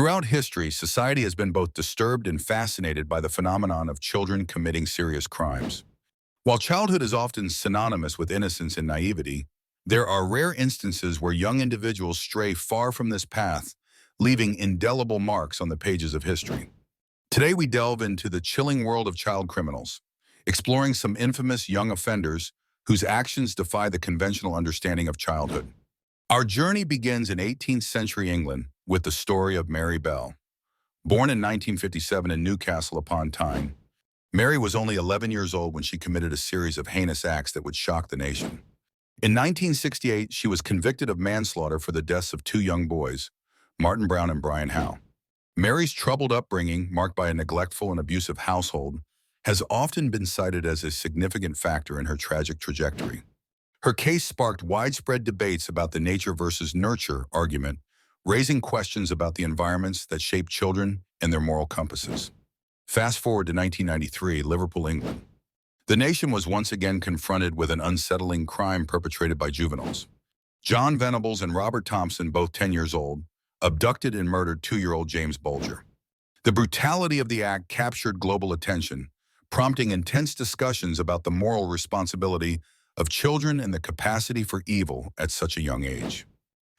Throughout history, society has been both disturbed and fascinated by the phenomenon of children committing serious crimes. While childhood is often synonymous with innocence and naivety, there are rare instances where young individuals stray far from this path, leaving indelible marks on the pages of history. Today we delve into the chilling world of child criminals, exploring some infamous young offenders whose actions defy the conventional understanding of childhood. Our journey begins in 18th century England with the story of Mary Bell. Born in 1957 in Newcastle upon Tyne, Mary was only 11 years old when she committed a series of heinous acts that would shock the nation. In 1968, she was convicted of manslaughter for the deaths of two young boys, Martin Brown and Brian Howe. Mary's troubled upbringing, marked by a neglectful and abusive household, has often been cited as a significant factor in her tragic trajectory. Her case sparked widespread debates about the nature versus nurture argument, raising questions about the environments that shape children and their moral compasses. Fast forward to 1993, Liverpool, England. The nation was once again confronted with an unsettling crime perpetrated by juveniles. John Venables and Robert Thompson, both 10 years old, abducted and murdered 2-year-old James Bulger. The brutality of the act captured global attention, prompting intense discussions about the moral responsibility of children and the capacity for evil at such a young age.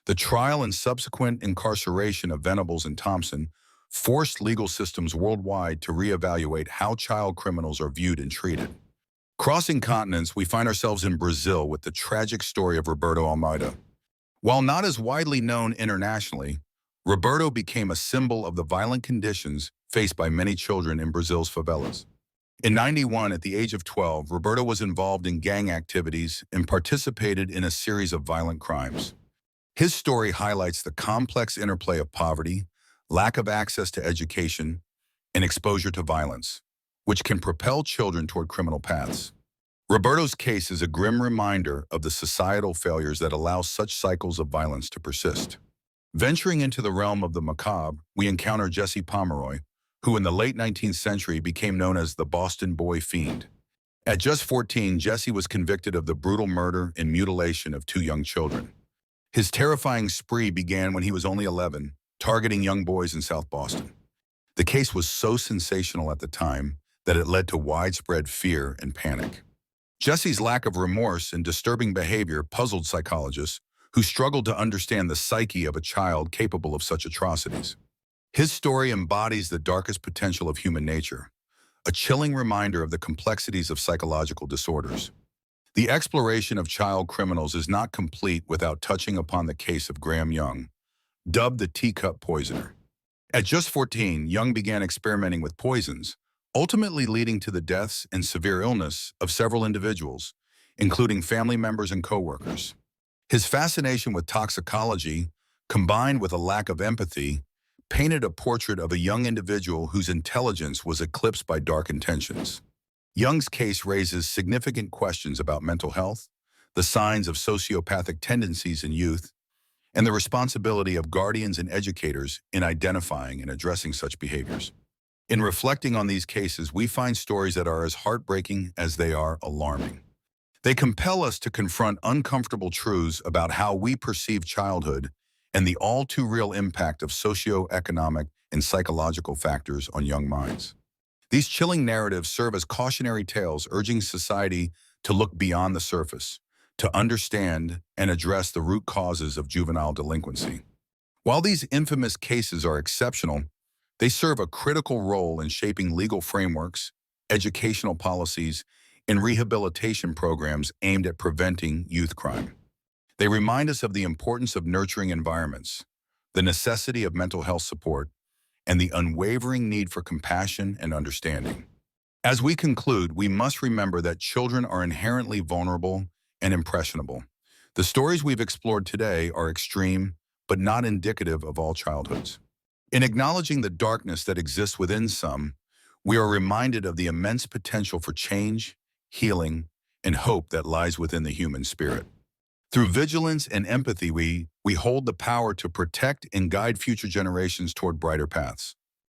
The trial and subsequent incarceration of Venables and Thompson forced legal systems worldwide to reevaluate how child criminals are viewed and treated. Crossing continents, we find ourselves in Brazil with the tragic story of Roberto Almeida. While not as widely known internationally, Roberto became a symbol of the violent conditions faced by many children in Brazil's favelas. In '91, at the age of 12, Roberto was involved in gang activities and participated in a series of violent crimes. His story highlights the complex interplay of poverty, lack of access to education, and exposure to violence, which can propel children toward criminal paths. Roberto's case is a grim reminder of the societal failures that allow such cycles of violence to persist. Venturing into the realm of the macabre, we encounter Jesse Pomeroy, who in the late 19th century became known as the Boston Boy Fiend. At just 14, Jesse was convicted of the brutal murder and mutilation of two young children. His terrifying spree began when he was only 11, targeting young boys in South Boston. The case was so sensational at the time that it led to widespread fear and panic. Jesse's lack of remorse and disturbing behavior puzzled psychologists who struggled to understand the psyche of a child capable of such atrocities. His story embodies the darkest potential of human nature, a chilling reminder of the complexities of psychological disorders. The exploration of child criminals is not complete without touching upon the case of Graham Young, dubbed the teacup poisoner. At just 14, Young began experimenting with poisons, ultimately leading to the deaths and severe illness of several individuals, including family members and coworkers. His fascination with toxicology, combined with a lack of empathy, painted a portrait of a young individual whose intelligence was eclipsed by dark intentions. Young's case raises significant questions about mental health, the signs of sociopathic tendencies in youth, and the responsibility of guardians and educators in identifying and addressing such behaviors. In reflecting on these cases, we find stories that are as heartbreaking as they are alarming. They compel us to confront uncomfortable truths about how we perceive childhood and the all-too-real impact of socioeconomic and psychological factors on young minds. These chilling narratives serve as cautionary tales urging society to look beyond the surface, to understand and address the root causes of juvenile delinquency. While these infamous cases are exceptional, they serve a critical role in shaping legal frameworks, educational policies, and rehabilitation programs aimed at preventing youth crime. They remind us of the importance of nurturing environments, the necessity of mental health support, and the unwavering need for compassion and understanding. As we conclude, we must remember that children are inherently vulnerable and impressionable. The stories we've explored today are extreme, but not indicative of all childhoods. In acknowledging the darkness that exists within some, we are reminded of the immense potential for change, healing, and hope that lies within the human spirit. Through vigilance and empathy, we hold the power to protect and guide future generations toward brighter paths.